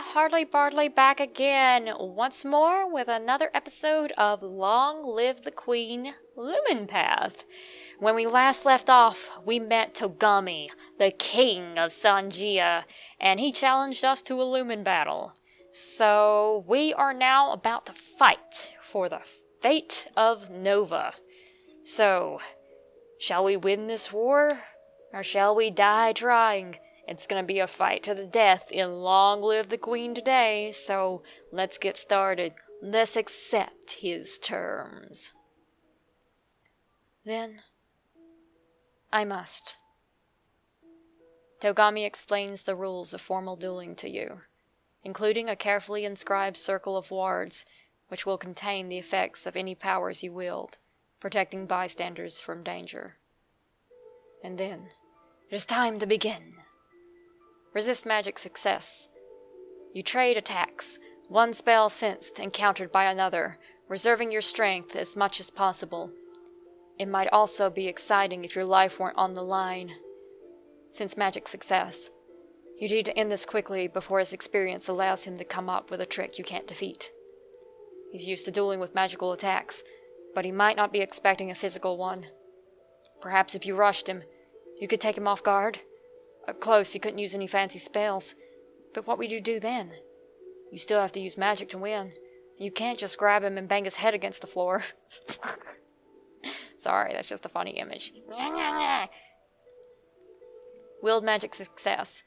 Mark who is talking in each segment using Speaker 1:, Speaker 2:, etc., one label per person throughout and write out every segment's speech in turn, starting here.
Speaker 1: Hardly Bardley back again, once more with another episode of Long Live the Queen Lumen Path. When we last left off, we met Togami, the King of Shanjia, and he challenged us to a Lumen battle. So we are now about to fight for the fate of Nova. So, shall we win this war, or shall we die trying? It's gonna be a fight to the death in Long Live the Queen today, so let's get started. Let's accept his terms. Then, I must. Togami explains the rules of formal dueling to you, including a carefully inscribed circle of wards, which will contain the effects of any powers you wield, protecting bystanders from danger. And then, it is time to begin. Resist magic success. You trade attacks, one spell sensed and countered by another, reserving your strength as much as possible. It might also be exciting if your life weren't on the line. Since magic success, you need to end this quickly before his experience allows him to come up with a trick you can't defeat. He's used to dueling with magical attacks, but he might not be expecting a physical one. Perhaps if you rushed him, you could take him off guard. Up close, he couldn't use any fancy spells. But what would you do then? You still have to use magic to win. You can't just grab him and bang his head against the floor. Sorry, that's just a funny image. Wield magic success.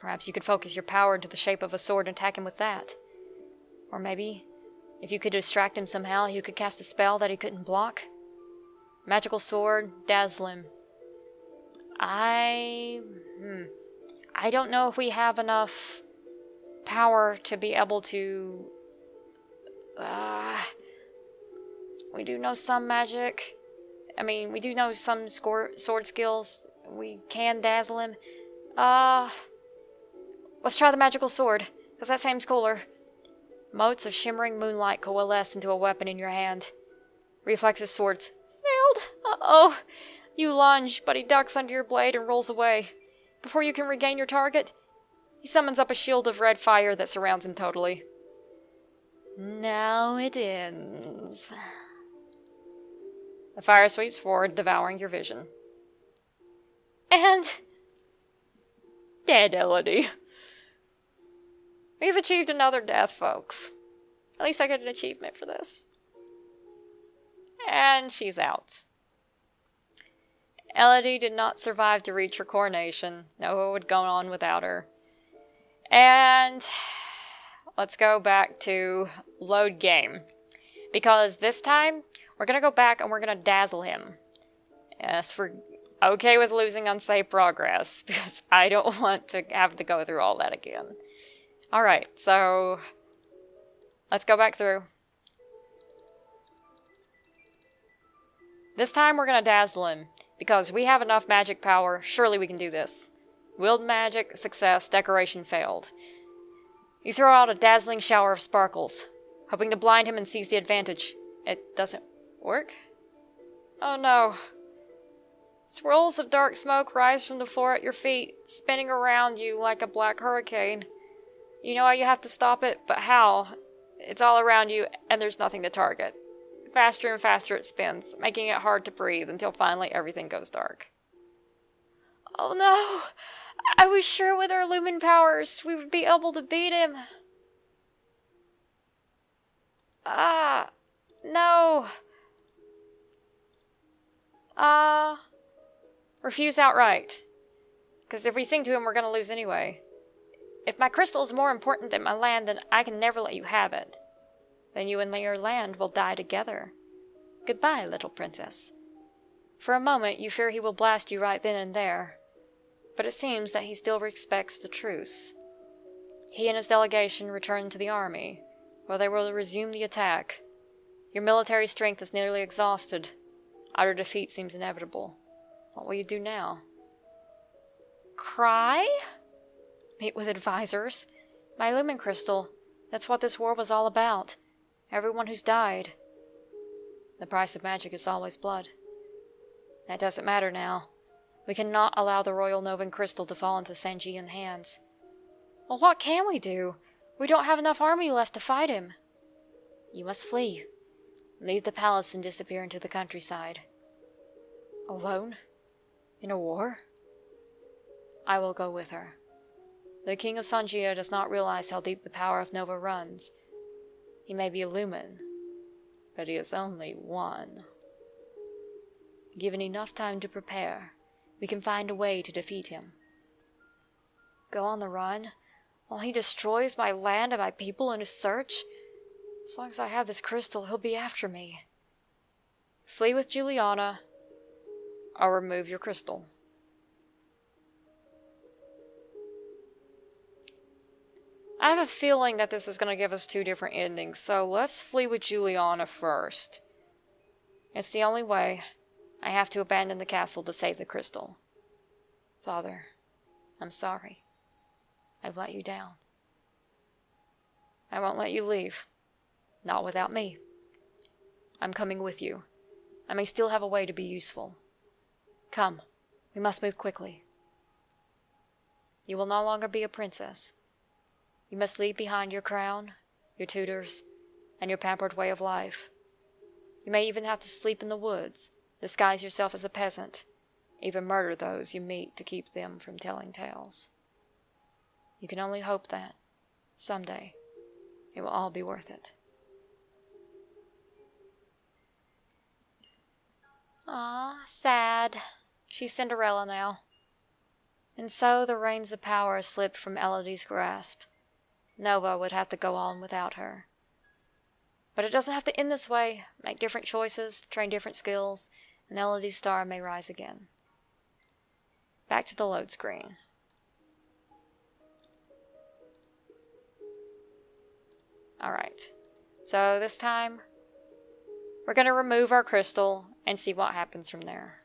Speaker 1: Perhaps you could focus your power into the shape of a sword and attack him with that. Or maybe, if you could distract him somehow, you could cast a spell that he couldn't block. Magical sword, dazzle him. I don't know if we have enough power to be able to... we do know some magic. I mean, we do know some sword skills. We can dazzle him. Let's try the magical sword, because that seems cooler. Motes of shimmering moonlight coalesce into a weapon in your hand. Reflexes swords. Failed. Uh-oh. You lunge, but he ducks under your blade and rolls away. Before you can regain your target, he summons up a shield of red fire that surrounds him totally. Now it ends. The fire sweeps forward, devouring your vision. And... dead Elodie. We've achieved another death, folks. At least I got an achievement for this. And she's out. Elodie did not survive to reach her coronation. No, it would go on without her. And let's go back to load game. Because this time, we're going to go back and we're going to dazzle him. Yes, we're okay with losing on save progress, because I don't want to have to go through all that again. Alright, so let's go back through. This time we're going to dazzle him. Because we have enough magic power, surely we can do this. Wield magic, success, decoration failed. You throw out a dazzling shower of sparkles, hoping to blind him and seize the advantage. It doesn't work? Oh no. Swirls of dark smoke rise from the floor at your feet, spinning around you like a black hurricane. You know you have to stop it, but how? It's all around you, and there's nothing to target. Faster and faster it spins, making it hard to breathe until finally everything goes dark. Oh no! I was sure with our Lumen powers we would be able to beat him. No. Refuse outright. Because if we sing to him, we're going to lose anyway. If my crystal is more important than my land, then I can never let you have it. Then you and your land will die together. Goodbye, little princess. For a moment, you fear he will blast you right then and there. But it seems that he still respects the truce. He and his delegation return to the army, where they will resume the attack. Your military strength is nearly exhausted. Utter defeat seems inevitable. What will you do now? Cry? Meet with advisors? My Lumen crystal. That's what this war was all about. Everyone who's died. The price of magic is always blood. That doesn't matter now. We cannot allow the Royal Novan Crystal to fall into Shanjian hands. Well, what can we do? We don't have enough army left to fight him. You must flee. Leave the palace and disappear into the countryside. Alone? In a war? I will go with her. The King of Shanjia does not realize how deep the power of Nova runs. He may be a Lumen, but he is only one. Given enough time to prepare, we can find a way to defeat him. Go on the run, while he destroys my land and my people in his search? As long as I have this crystal, he'll be after me. Flee with Juliana, or remove your crystal. I have a feeling that this is going to give us two different endings, so let's flee with Juliana first. It's the only way. I have to abandon the castle to save the crystal. Father, I'm sorry. I've let you down. I won't let you leave. Not without me. I'm coming with you. I may still have a way to be useful. Come, we must move quickly. You will no longer be a princess. You must leave behind your crown, your tutors, and your pampered way of life. You may even have to sleep in the woods, disguise yourself as a peasant, even murder those you meet to keep them from telling tales. You can only hope that, someday, it will all be worth it. Ah, sad. She's Cinderella now. And so the reins of power slipped from Elodie's grasp. Nova would have to go on without her. But it doesn't have to end this way. Make different choices, train different skills, and Elodie's star may rise again. Back to the load screen. Alright. So this time, we're going to remove our crystal and see what happens from there.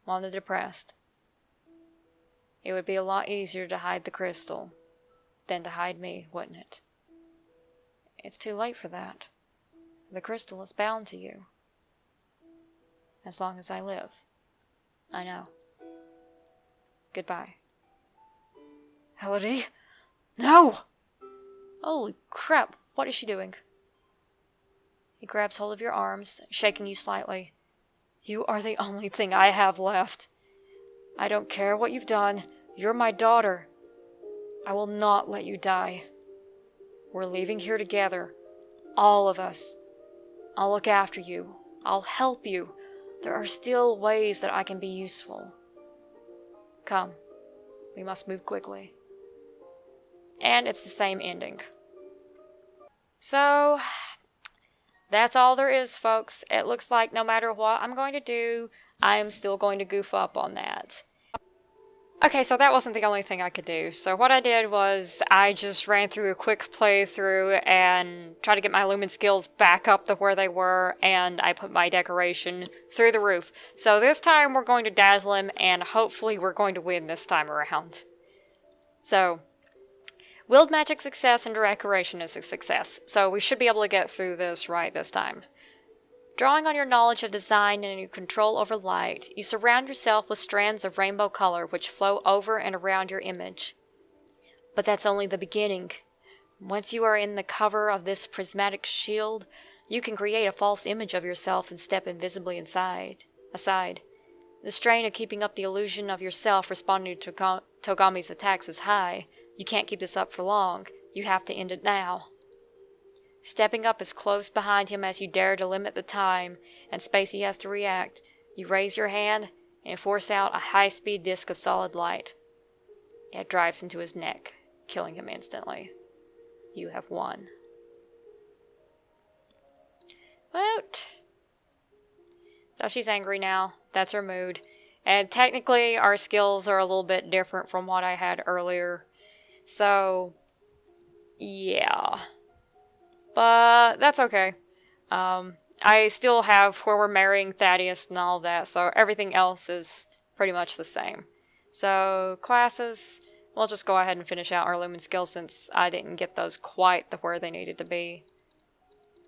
Speaker 1: Wanda depressed. It would be a lot easier to hide the crystal than to hide me, wouldn't it? It's too late for that. The crystal is bound to you. As long as I live. I know. Goodbye. Elodie? No! Holy crap, what is she doing? He grabs hold of your arms, shaking you slightly. You are the only thing I have left. I don't care what you've done. You're my daughter. I will not let you die. We're leaving here together. All of us. I'll look after you. I'll help you. There are still ways that I can be useful. Come. We must move quickly. And it's the same ending. So, that's all there is, folks. It looks like no matter what I'm going to do, I am still going to goof up on that. Okay, so that wasn't the only thing I could do. So what I did was I just ran through a quick playthrough and tried to get my Lumen skills back up to where they were, and I put my decoration through the roof. So this time we're going to dazzle him, and hopefully we're going to win this time around. So, willed magic success and decoration is a success, so we should be able to get through this right this time. Drawing on your knowledge of design and your control over light, you surround yourself with strands of rainbow color which flow over and around your image. But that's only the beginning. Once you are in the cover of this prismatic shield, you can create a false image of yourself and step invisibly aside. The strain of keeping up the illusion of yourself responding to Togami's attacks is high. You can't keep this up for long. You have to end it now. Stepping up as close behind him as you dare to limit the time and space he has to react, you raise your hand and force out a high-speed disc of solid light. It drives into his neck, killing him instantly. You have won. Woot! So she's angry now. That's her mood. And technically, our skills are a little bit different from what I had earlier. So, yeah. But that's okay. I still have where we're marrying Thaddeus and all that, so everything else is pretty much the same. So, classes, we'll just go ahead and finish out our Lumen skills since I didn't get those quite the where they needed to be.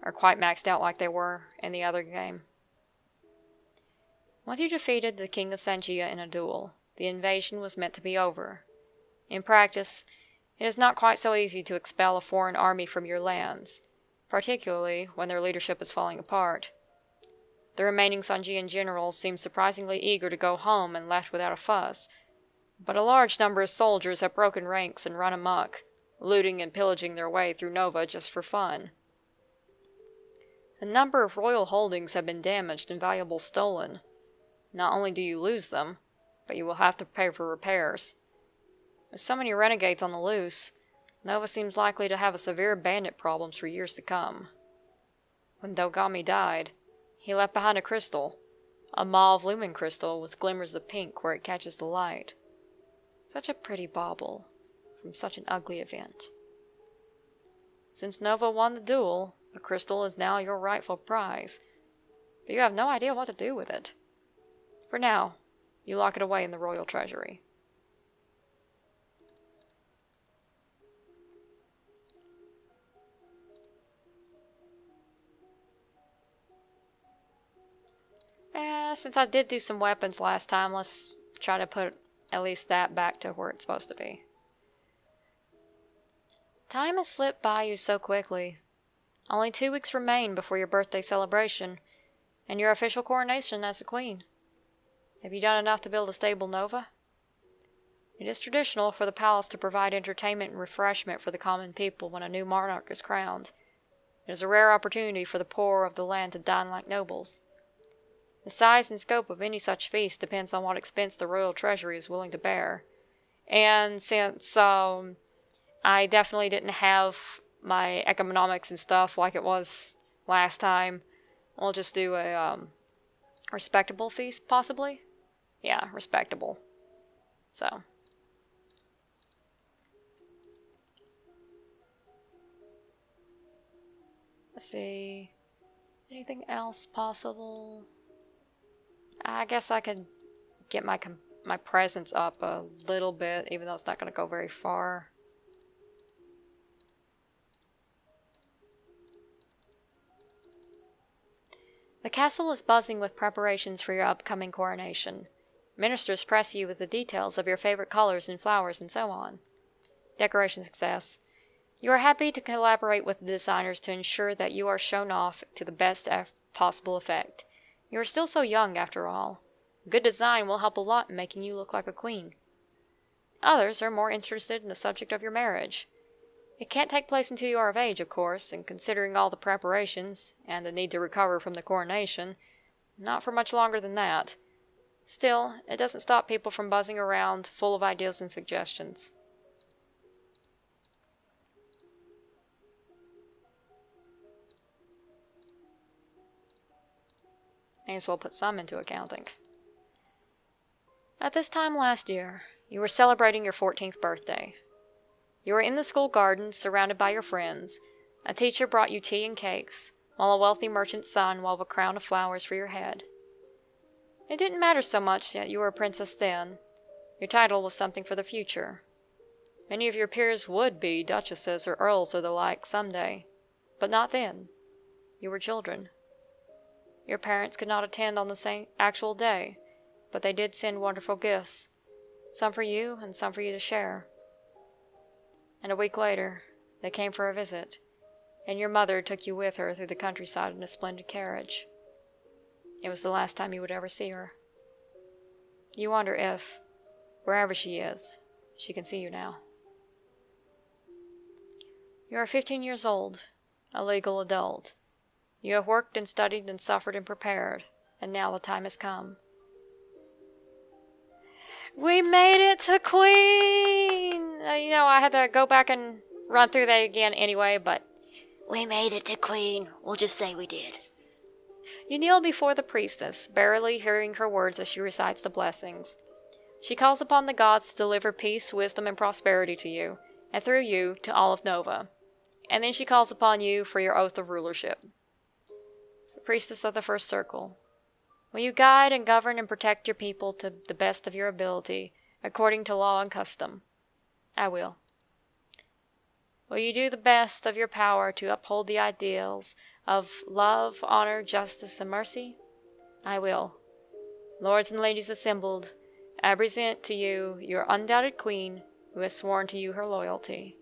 Speaker 1: Or quite maxed out like they were in the other game. Once you defeated the King of Shanjia in a duel, the invasion was meant to be over. In practice, It is not quite so easy to expel a foreign army from your lands, particularly when their leadership is falling apart. The remaining Shanjian generals seem surprisingly eager to go home and left without a fuss, but a large number of soldiers have broken ranks and run amok, looting and pillaging their way through Nova just for fun. A number of royal holdings have been damaged and valuables stolen. Not only do you lose them, but you will have to pay for repairs. With so many renegades on the loose, Nova seems likely to have a severe bandit problems for years to come. When Togami died, he left behind a crystal, a mauve lumen crystal with glimmers of pink where it catches the light. Such a pretty bauble from such an ugly event. Since Nova won the duel, the crystal is now your rightful prize, but you have no idea what to do with it. For now, you lock it away in the royal treasury. Since I did do some weapons last time, let's try to put at least that back to where it's supposed to be. Time has slipped by you so quickly. Only 2 weeks remain before your birthday celebration, and your official coronation as a queen. Have you done enough to build a stable Nova? It is traditional for the palace to provide entertainment and refreshment for the common people when a new monarch is crowned. It is a rare opportunity for the poor of the land to dine like nobles. The size and scope of any such feast depends on what expense the royal treasury is willing to bear. And since I definitely didn't have my economics and stuff like it was last time, we'll just do a respectable feast, possibly? Yeah, respectable. So. Let's see. Anything else possible? I guess I could get my presence up a little bit, even though it's not going to go very far. The castle is buzzing with preparations for your upcoming coronation. Ministers press you with the details of your favorite colors and flowers and so on. Decoration success. You are happy to collaborate with the designers to ensure that you are shown off to the best possible effect. You are still so young, after all. Good design will help a lot in making you look like a queen. Others are more interested in the subject of your marriage. It can't take place until you are of age, of course, and considering all the preparations, and the need to recover from the coronation, not for much longer than that. Still, it doesn't stop people from buzzing around, full of ideas and suggestions. May as well put some into accounting. At this time last year, you were celebrating your 14th birthday. You were in the school garden, surrounded by your friends. A teacher brought you tea and cakes, while a wealthy merchant's son wove a crown of flowers for your head. It didn't matter so much that you were a princess then. Your title was something for the future. Many of your peers would be duchesses or earls or the like someday, but not then. You were children. Your parents could not attend on the same actual day, but they did send wonderful gifts, some for you and some for you to share. And a week later, they came for a visit, and your mother took you with her through the countryside in a splendid carriage. It was the last time you would ever see her. You wonder if, wherever she is, she can see you now. You are 15 years old, a legal adult. You have worked and studied and suffered and prepared, and now the time has come. We made it to Queen! I had to go back and run through that again anyway, but
Speaker 2: we made it to Queen. We'll just say we did.
Speaker 1: You kneel before the priestess, barely hearing her words as she recites the blessings. She calls upon the gods to deliver peace, wisdom, and prosperity to you, and through you, to all of Nova. And then she calls upon you for your oath of rulership. Priestess of the First Circle, will you guide and govern and protect your people to the best of your ability, according to law and custom? I will. Will you do the best of your power to uphold the ideals of love, honor, justice, and mercy? I will. Lords and ladies assembled, I present to you your undoubted queen, who has sworn to you her loyalty.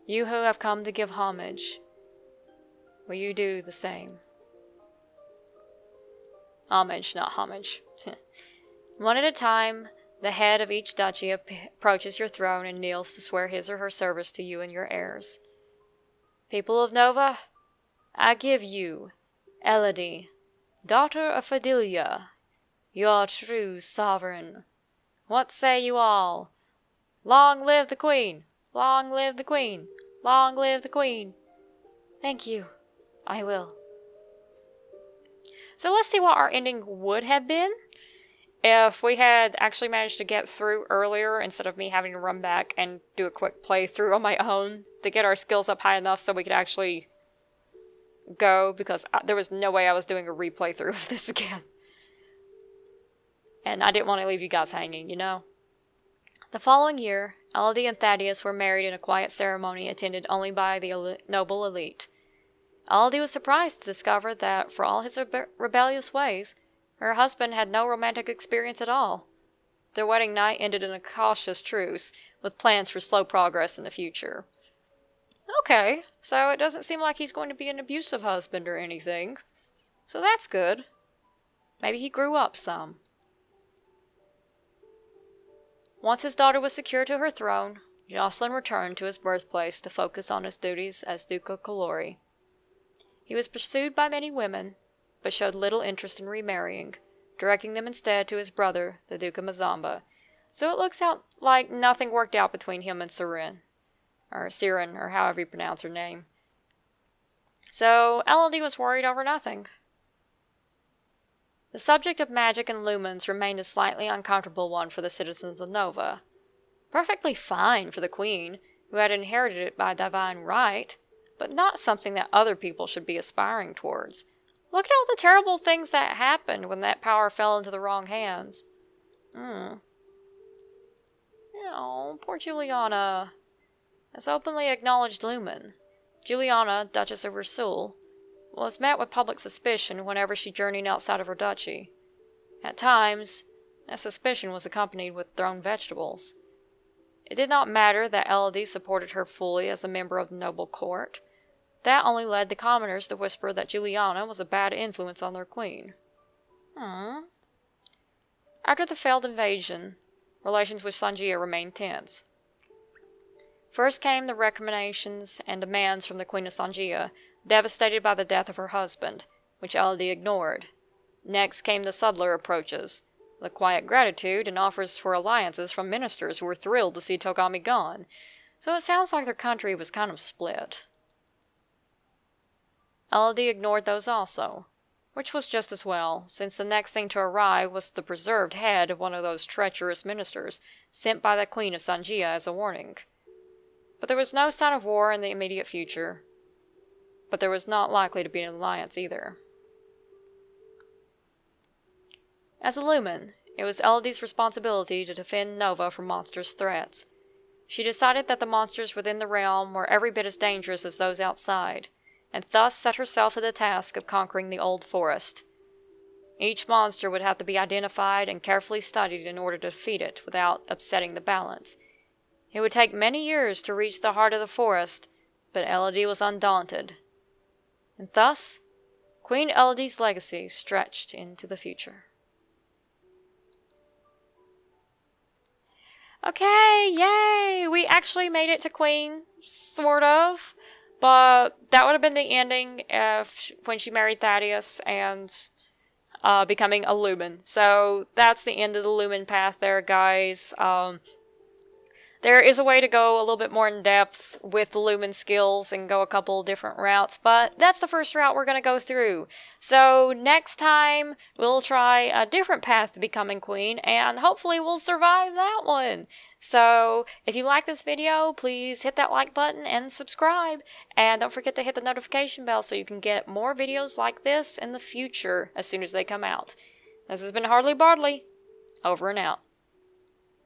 Speaker 1: You who have come to give homage, will you do the same? Homage, not homage. One at a time, the head of each duchy approaches your throne and kneels to swear his or her service to you and your heirs. People of Nova, I give you, Elodie, daughter of Fidelia, your true sovereign. What say you all? Long live the Queen! Long live the Queen! Long live the Queen! Thank you. I will. So let's see what our ending would have been if we had actually managed to get through earlier instead of me having to run back and do a quick playthrough on my own to get our skills up high enough so we could actually go, because there was no way I was doing a replay through of this again. And I didn't want to leave you guys hanging, you know? The following year, Elodie and Thaddeus were married in a quiet ceremony attended only by the noble elite. Elodie was surprised to discover that, for all his rebellious ways, her husband had no romantic experience at all. Their wedding night ended in a cautious truce, with plans for slow progress in the future. Okay, so it doesn't seem like he's going to be an abusive husband or anything. So that's good. Maybe he grew up some. Once his daughter was secured to her throne, Jocelyn returned to his birthplace to focus on his duties as Duke of Calori. He was pursued by many women, but showed little interest in remarrying, directing them instead to his brother, the Duke of Mazamba. So it looks out like nothing worked out between him and Siren, or however you pronounce her name. So Elodie was worried over nothing. The subject of magic and lumens remained a slightly uncomfortable one for the citizens of Nova. Perfectly fine for the Queen, who had inherited it by divine right, but not something that other people should be aspiring towards. Look at all the terrible things that happened when that power fell into the wrong hands. Oh, poor Juliana. As openly acknowledged Lumen, Juliana, Duchess of Rasul, was met with public suspicion whenever she journeyed outside of her duchy. At times, that suspicion was accompanied with thrown vegetables. It did not matter that Elodie supported her fully as a member of the noble court. That only led the commoners to whisper that Juliana was a bad influence on their queen. After the failed invasion, relations with Shanjia remained tense. First came the recriminations and demands from the Queen of Shanjia, devastated by the death of her husband, which Elodie ignored. Next came the subtler approaches, the quiet gratitude and offers for alliances from ministers who were thrilled to see Togami gone. So it sounds like their country was kind of split. Elodie ignored those also, which was just as well, since the next thing to arrive was the preserved head of one of those treacherous ministers, sent by the Queen of Shanjia as a warning. But there was no sign of war in the immediate future. But there was not likely to be an alliance either. As a Lumen, it was Elodie's responsibility to defend Nova from monstrous threats. She decided that the monsters within the realm were every bit as dangerous as those outside, and thus set herself to the task of conquering the Old Forest. Each monster would have to be identified and carefully studied in order to defeat it without upsetting the balance. It would take many years to reach the heart of the forest, but Elodie was undaunted. And thus, Queen Elodie's legacy stretched into the future. Okay, yay! We actually made it to Queen, sort of. But that would have been the ending when she married Thaddeus and becoming a Lumen. So that's the end of the Lumen path there, guys. There is a way to go a little bit more in depth with the Lumen skills and go a couple different routes, but that's the first route we're going to go through. So next time, we'll try a different path to becoming Queen, and hopefully we'll survive that one. So if you like this video, please hit that like button and subscribe, and don't forget to hit the notification bell so you can get more videos like this in the future as soon as they come out. This has been Hardly Bardly, over and out.